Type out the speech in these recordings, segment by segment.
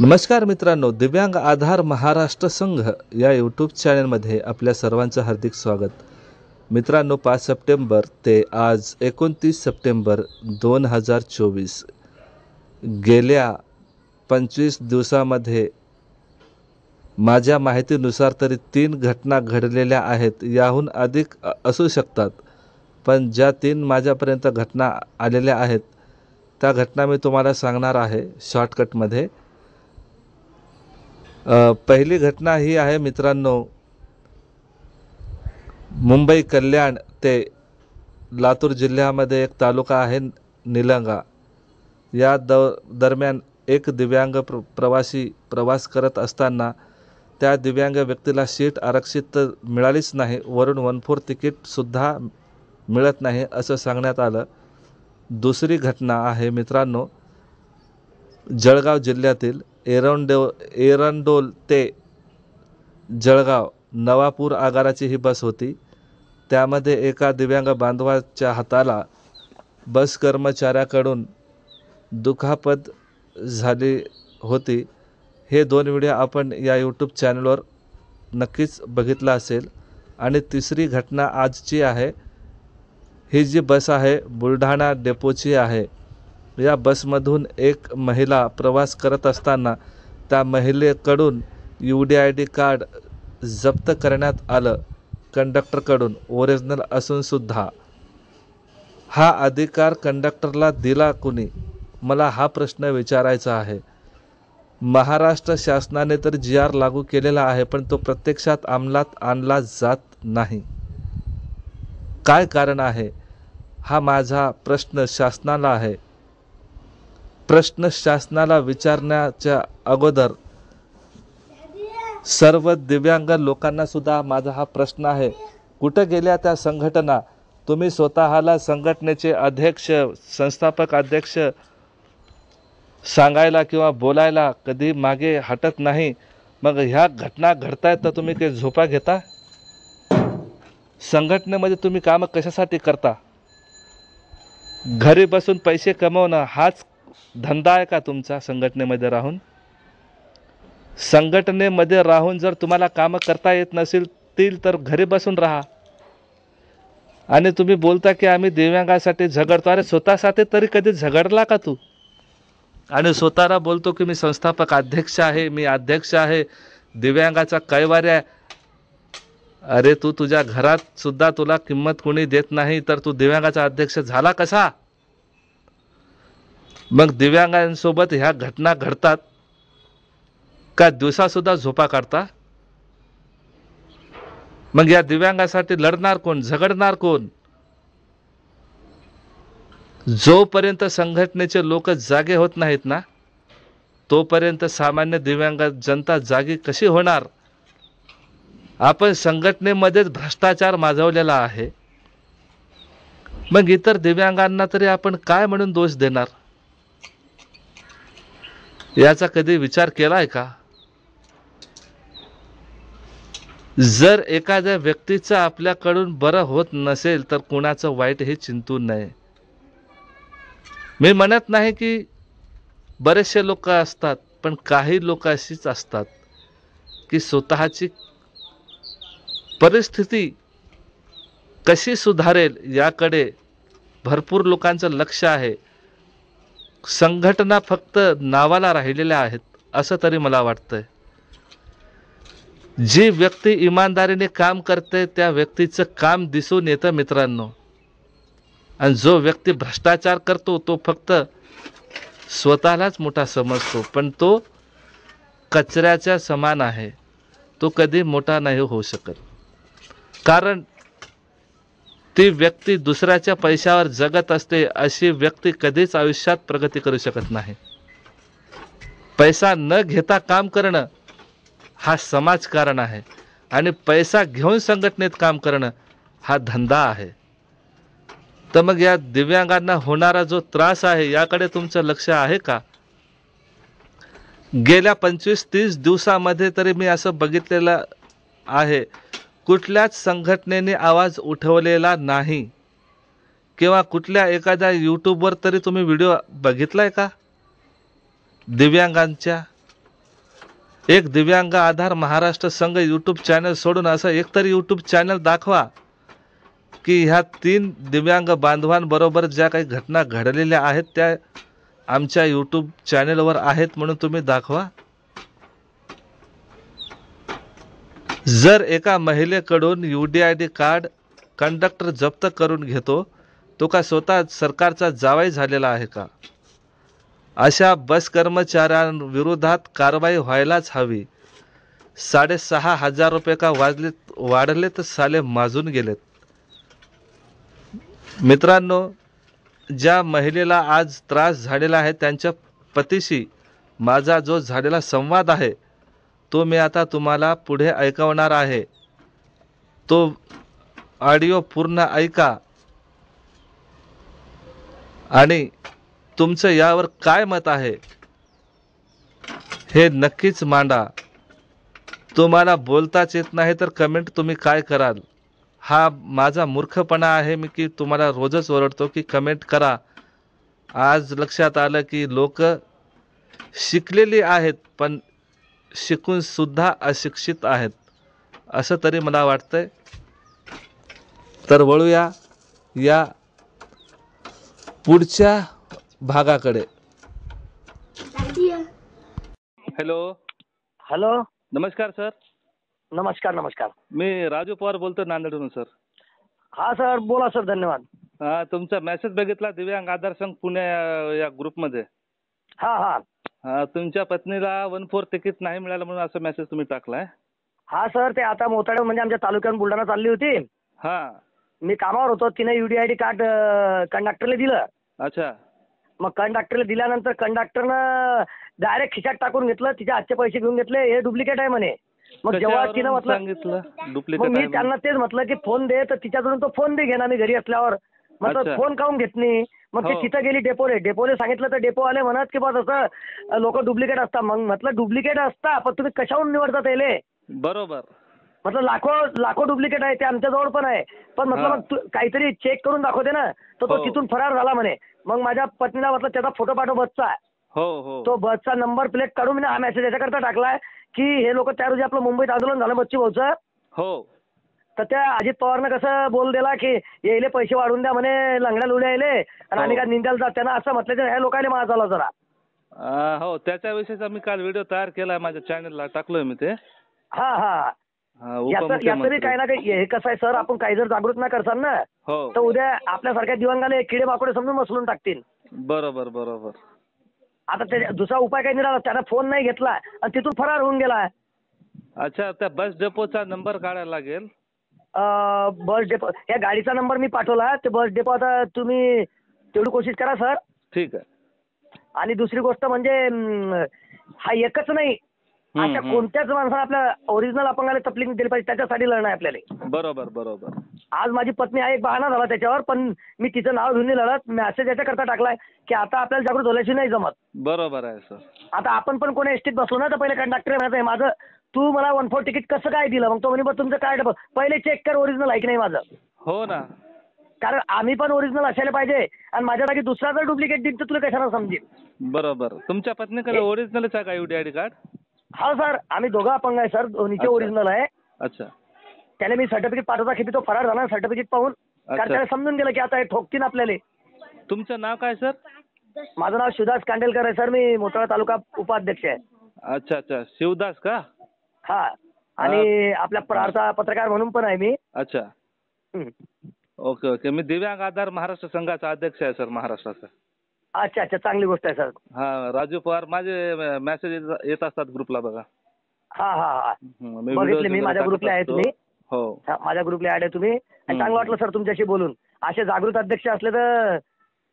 नमस्कार मित्रांनो, दिव्यांग आधार महाराष्ट्र संघ या यूट्यूब चॅनलमध्ये आपल्या सर्वांचं हार्दिक स्वागत. मित्रांनो, 5 सप्टेंबर ते आज 29 सप्टेंबर 2024 गेल्या 25 दिवसामध्ये माझ्या माहितीनुसार तरी 3 घटना घडलेल्या आहेत. याहून अधिक असू शकतात, पण ज्या 3 माझ्यापर्यंत घटना आलेल्या आहेत त्या घटना मी तुम्हाला सांगणार आहे शॉर्टकटमध्ये. पहिली घटना ही आहे मित्रांनो, मुंबई कल्याण ते लातूर जिल्ह्यामध्ये एक तालुका आहे निलंगा. या दरम्यान एक दिव्यांग प्रवासी प्रवास करत असताना त्या दिव्यांग व्यक्तीला सीट आरक्षित मिळालीच नाही, वरून 1/4 तिकीटसुद्धा मिळत नाही असं सांगण्यात आलं. दुसरी घटना आहे मित्रांनो, जळगाव जिल्ह्यातील एरंडोल ते जळगाव नवापूर आगाराची ही बस होती. त्यामध्ये एका दिव्यांग बांधवाच्या हाताला बस कर्मचाऱ्याकडून दुखापत झाली होती. हे 2 व्हिडिओ आपण या यूट्यूब चॅनलवर नक्कीच बघितला असेल. आणि तिसरी घटना आजची आहे. ही जी बस आहे बुलढाणा डेपोची आहे. या बसमधून एक महिला प्रवास करत असताना त्या महिलेकडून UDID कार्ड जप्त करण्यात आलं कंडक्टरकडून, ओरिजिनल असूनसुद्धा. हा अधिकार कंडक्टरला दिला कुणी, मला हा प्रश्न विचारायचा आहे. महाराष्ट्र शासनाने तर GR लागू केलेला आहे, पण तो प्रत्यक्षात अंमलात आणला जात नाही. काय कारण आहे, हा माझा प्रश्न शासनाला आहे. प्रश्न शासनाला विचारण्याच्या अगोदर सर्व दिव्यांग लोकांना सुद्धा माझा हा प्रश्न आहे. कुठं गेल्या त्या संघटना? तुम्ही स्वतःला संघटनेचे अध्यक्ष, संस्थापक अध्यक्ष सांगायला किंवा बोलायला कधी मागे हटत नाही. मग ह्या घटना घडतायत तर तुम्ही काही झोपा घेता? संघटनेमध्ये तुम्ही कामं कशासाठी करता? घरी बसून पैसे कमवणं हाच धंदा आहे का तुमचा? संघटनेमध्ये राहून जर तुम्हाला कामं करता येत नसतील तर घरी बसून राहा. आणि तुम्ही बोलता की आम्ही दिव्यांगासाठी झगडतो. अरे स्वतःसाठी तरी कधी झगडला का तू? आणि स्वतःला बोलतो की मी संस्थापक अध्यक्ष आहे, मी अध्यक्ष आहे, दिव्यांगाचा कैवारी आहे. अरे तू तुझ्या घरात सुद्धा तुला किंमत कोणी देत नाही, तर तू दिव्यांगाचा अध्यक्ष झाला कसा? मग दिव्यांगांसोबत ह्या घटना घडतात का दिवसासुद्धा झोपा काढता? मग या दिव्यांगासाठी लढणार कोण, झगडणार कोण? जोपर्यंत संघटनेचे लोक जागे होत नाहीत ना, तोपर्यंत सामान्य दिव्यांग जनता जागी कशी होणार? आपण संघटनेमध्येच भ्रष्टाचार माजवलेला आहे, मग इतर दिव्यांगांना तरी आपण काय म्हणून दोष देणार? याचा कधी विचार केलाय का? जर एखाद्या व्यक्तीचं आपल्याकडून बरं होत नसेल तर कुणाचं वाईट हे चिंतू नये. मी म्हणत नाही की बरेचसे लोक असतात, पण काही लोक अशीच असतात की स्वतःची परिस्थिती कशी सुधारेल याकडे भरपूर लोकांचं लक्ष आहे. संघटना फक्त नावाला राहिलेल्या आहेत असं तरी मला वाटतंय. जी व्यक्ती इमानदारीने काम करते त्या व्यक्तीचं काम दिसून येतं मित्रांनो. आणि जो व्यक्ती भ्रष्टाचार करतो तो फक्त स्वतःलाच मोठा समजतो, पण तो कचऱ्याच्या समान आहे. तो कधी मोठा नाही होऊ शकत, कारण ती व्यक्ती दुसऱ्याच्या पैशावर जगत असते. अशी व्यक्ती कधीच आयुष्यात प्रगती करू शकत नाही. पैसा न घेता काम करणं हा समाजकारण आहे, आणि पैसा घेऊन संघटनेत काम करणं हा धंदा आहे. तर मग या दिव्यांगांना होणारा जो त्रास आहे याकडे तुमचं लक्ष आहे का? गेल्या 25-30 दिवसामध्ये तरी मी असं बघितलेलं आहे, कुठल्याच संघटनेने आवाज उठवलेला नाही. किंवा कुठल्या एखाद्या यूट्यूबवर तरी तुम्ही व्हिडिओ बघितलाय का दिव्यांगांच्या? एक दिव्यांग आधार महाराष्ट्र संघ यूट्यूब चॅनल सोडून असं एकतरी यूट्यूब चॅनल दाखवा की ह्या 3 दिव्यांग बांधवांबरोबर ज्या काही घटना घडलेल्या आहेत त्या आमच्या यूट्यूब चॅनलवर आहेत म्हणून तुम्ही दाखवा. जर एका महिलेकडून UDID कार्ड कंडक्टर जप्त करून घेतो, तो का स्वतः सरकारचा जावई झालेला आहे का? अशा बस कर्मचाऱ्यांविरोधात कारवाई व्हायलाच हवी. 6,500 रुपये का वाढले तर साले माजून गेलेत. मित्रांनो, ज्या महिलेला आज त्रास झालेला आहे त्यांच्या पतीशी माझा जो झालेला संवाद आहे तो मी आता तुम्हाला पुढे ऐकवणार आहे. तो ऑडिओ पूर्ण ऐका आणि तुमचं यावर काय मत आहे हे नक्कीच मांडा. तुम्हाला बोलताच येत नाही तर कमेंट तुम्ही काय कराल? हा माझा मूर्खपणा आहे मी की तुम्हाला रोजच ओरडतो की कमेंट करा. आज लक्षात आलं की लोक शिकलेली आहेत पण शिकून सुद्धा अशिक्षित आहेत असं तरी मला वाटतंय. तर वळूया या पुढच्या भागाकडे. हॅलो. हॅलो. नमस्कार सर. नमस्कार नमस्कार. मी राजू पवार बोलतो नांदेडहून सर. हा सर बोला सर. धन्यवाद. तुमचा मेसेज बघितला दिव्यांग आधार संघ पुणे या ग्रुपमध्ये. हा हा तुमच्या पत्नीला 1/4 तिकीट नाही मिळालं म्हणून असा मेसेज तुम्ही टाकलाय. हा सर ते आता मोताळे म्हणजे आमच्या तालुक्यात बुलढाणा चालली होती. हा. मी कामावर होतो. तिने UDID कार्ड कंडक्टरला दिलं. अच्छा. मग कंडक्टरला दिल्यानंतर कंडक्टरनं डायरेक्ट खिशात टाकून घेतलं. तिचे आजचे पैसे घेऊन घेतले. हे डुप्लिकेट आहे म्हणे. मग जेव्हा तिनं म्हटलं सांगितलं मग डुप्लिकेट मी आहे त्यांना तेच म्हटलं की फोन दे. तर तिच्याकडून तो फोन दे घेणार मी घरी असल्यावर. म्हटलं अच्छा. फोन काऊन घेत नाही. मग ते हो. तिथं गेली डेपोले सांगितलं तर डेपो आले म्हणत की बस असं लोक डुप्लिकेट असतात. मग म्हटलं डुप्लिकेट असता पण तुम्ही कशाहून निवडता त्याले. बरोबर. म्हटलं लाखो डुप्लिकेट आहे ते आमच्याजवळ पण आहे. पण म्हटलं हा. मग काहीतरी चेक करून दाखवते ना. तर तो हो. तिथून फरार झाला म्हणे. मग माझ्या पत्नीला म्हटलं त्याचा फोटो पाठव बसचा. हो हो. तो बसचा नंबर प्लेट काढून मी हा मेसेज याच्याकरता टाकलाय की हे लोक त्या रोजी आपलं मुंबईत आंदोलन झालं बच्ची भाऊचं. हो. तर त्या अजित पवारनं कसं बोल दिला की येईले पैसे वाढून द्या म्हणे लंगड्या लुड्या येले आणि आम्ही काय निंदायला जात. त्यांना असं म्हटलं तर ह्या लोकांनी माझा झाला जरा. हो त्याच्याविषयीचा मी काल व्हिडिओ तयार केलाय माझ्या चॅनलला टाकलोय मी ते. हा हा याचं बी काही ना काही हे कसं आहे सर आपण काही जर जागृत नाही करसाल ना हो. तर उद्या आपल्यासारख्या दिवंगाले किडे माकोडे समजून मसलून टाकतील. बरोबर बरोबर. आता ते दुसरा उपाय काही निघाला. त्यानं फोन नाही घेतला आणि तिथून फरार होऊन गेला. अच्छा. त्या बस डेपोचा नंबर काढायला लागेल. बस डेपो या गाडीचा नंबर मी पाठवला. ते बस डेपो आता तुम्ही तेवढी कोशिश करा सर. ठीक आहे. आणि दुसरी गोष्ट म्हणजे हा एकच नाही अशा कोणत्याच माणसाला आपल्या ओरिजिनल अपंगाला तपलीक दिली पाहिजे त्याच्यासाठी लढणं आहे आपल्याला. बरोबर बरोबर. आज माझी पत्नी आहे एक बहाणा झाला त्याच्यावर पण मी तिचं नाव घेऊन नाही लढत. मेसेज याच्याकरता टाकलाय की आता आपल्याला जागृत होण्याची नाही जमत. बरोबर आहे सर. आता आपण पण कोणी एसटीत बसलो ना तर पहिले कंडक्टर म्हणत आहे माझं तू मला 1/4 तिकीट कसं काय दिलं. मग तो म्हणे बघ तुमचं कार्ड पहिले चेक कर ओरिजिनल आहे की नाही माझं. हो ना. कारण आम्ही पण ओरिजिनल असायला पाहिजे आणि माझ्या जागी दुसरा जर डुप्लिकेट दिलं तर तुला कशाला समजेल. बरोबर. तुमच्या पत्नीकडे ओरिजिनलच आहे का UDID कार्ड? हा सर आम्ही दोघं अपंग आहे सर. दोन्हीचे अच्छा. ओरिजिनल आहे. अच्छा. त्याला मी सर्टिफिकेट पाठवता की तो फरार झाला सर्टिफिकेट पाहून. कारण अच्छा. त्याला समजून गेलं की आता हे ठोकतील आपल्याला. तुमचं नाव काय सर? माझं नाव शिवदास कांडेलकर आहे सर. मी मोताळा तालुका उपाध्यक्ष आहे. अच्छा अच्छा. शिवदास का? हा आणि आपल्या प्रार्था पत्रकार म्हणून पण आहे मी. अच्छा. हं. Okay okay. मी दिव्यांग आधार महाराष्ट्र संघाचा अध्यक्ष आहे सर महाराष्ट्राचा. अच्छा अच्छा चांगली गोष्ट आहे सर. हा. राजू पवार माझे मेसेज येत असतात ग्रुपला बघा. हा हा हा मी बघितले videos मी वगैरे माझ्या टाकत ग्रुपला आहे असतो. तुम्ही. हो. हा, माझ्या ग्रुपला ऍड आहे तुम्ही आणि चांगलं वाटलं सर तुमच्याशी बोलून. असे जागृत अध्यक्ष असले तर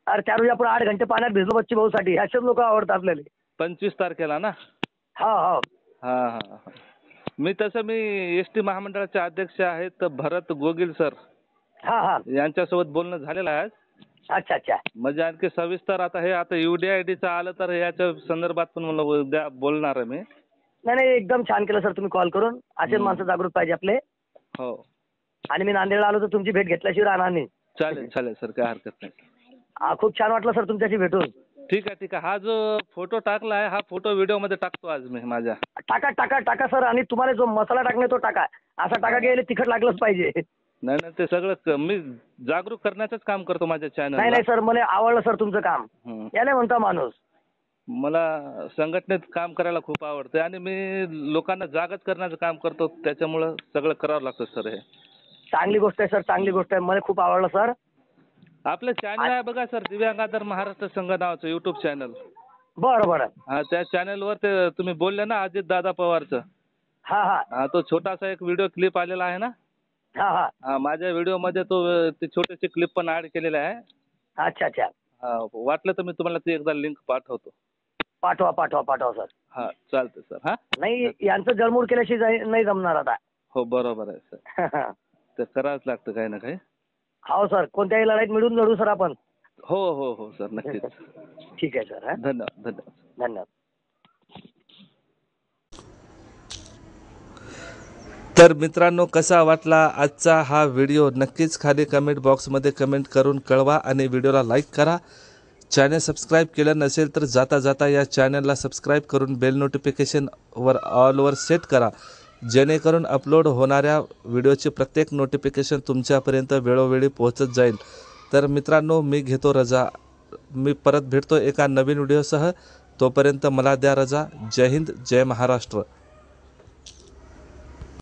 अरे त्या रोजी आपण 8 घंटे पाण्यात भिजलो बच्ची भाऊसाठी. असेच लोक आवडतात आपल्याला. 25 तारखेला ना? हा हा हा हा हा. मी एसटी महामंडळाचे अध्यक्ष आहेत भरत गोगिल सर हा हा यांच्यासोबत बोलणं झालेलं आहे. अच्छा अच्छा. म्हणजे आणखी सविस्तर आता UDIDचं आलं तर याच्या संदर्भात पण मला उद्या बोलणार आहे मी. नाही नाही एकदम छान केलं सर तुम्ही कॉल करून. असेच माणसं जागृत पाहिजे आपले. हो. आणि मी नांदेडला आलो तर तुमची भेट घेतल्याशिवाय राहणार नाही. चालेल चालेल सर काय हरकत नाही. खूप छान वाटलं सर तुमच्याशी भेटून. ठीक आहे ठीक आहे. हा जो फोटो टाकला आहे हा फोटो व्हिडिओमध्ये टाकतो आज मी माझ्या. टाका टाका टाका सर. आणि तुम्हाला जो मसाला टाकणे तो टाका. असा टाका गेले तिखट लागलंच पाहिजे. नाही नाही ते सगळं मी जागरूक करण्याचंच काम करतो माझ्या नाही चॅनलला. नाही सर, मला आवडलं सर तुमचं काम. याने म्हणता माणूस. मला संघटनेत काम करायला खूप आवडतं आणि मी लोकांना जागच करण्याचं काम करतो, त्याच्यामुळं सगळं करावं लागतं सर हे. चांगली गोष्ट आहे सर, चांगली गोष्ट आहे. मला खूप आवडलं सर. आपलं चॅनल आहे बघा सर, दिव्यांग आधार महाराष्ट्र संघ नावाचं यूट्यूब चॅनल. बरं बरं. हा त्या चॅनलवर ते तुम्ही बोलले ना अजित दादा पवारचं. हा हा हा तो छोटासा एक व्हिडिओ क्लिप आलेला आहे ना. हा हा. हा माझ्या व्हिडिओमध्ये तो ते छोटेसे क्लिप पण ऍड केलेले आहे. अच्छा अच्छा. हा वाटलं तर मी तुम्हाला ती एकदा लिंक पाठवतो. पाठवा पाठवा पाठवा सर. हा चालतं सर. हा नाही यांचं जळमूड केल्याशिवाय नाही जमणार आता. हो बरोबर आहे सर. ते करावंच लागतं काही ना काही. हो सर, कोणत्याही लढाईत मिळून लढू सर आपण. हो हो हो सर नक्कीच. ठीक आहे सर. हा धन्यवाद धन्यवाद. धन्यवाद. तर मित्रांनो कसा वाटला आजचा हा व्हिडिओ नक्कीच खाली कमेंट बॉक्समध्ये कमेंट करून कळवा आणि व्हिडिओला लाईक करा. चॅनल सबस्क्राईब केलं नसेल तर जाता जाता या चॅनलला सबस्क्राईब करून बेल नोटिफिकेशनवर ऑलवर सेट करा, जेणेकरून अपलोड होणाऱ्या व्हिडिओचे प्रत्येक नोटिफिकेशन तुमच्यापर्यंत वेळोवेळी पोहोचत जाईल. तर मित्रांनो मी घेतो रजा. मी परत भेटतो एका नवीन व्हिडिओसह. तोपर्यंत मला द्या रजा. जय हिंद जय महाराष्ट्र.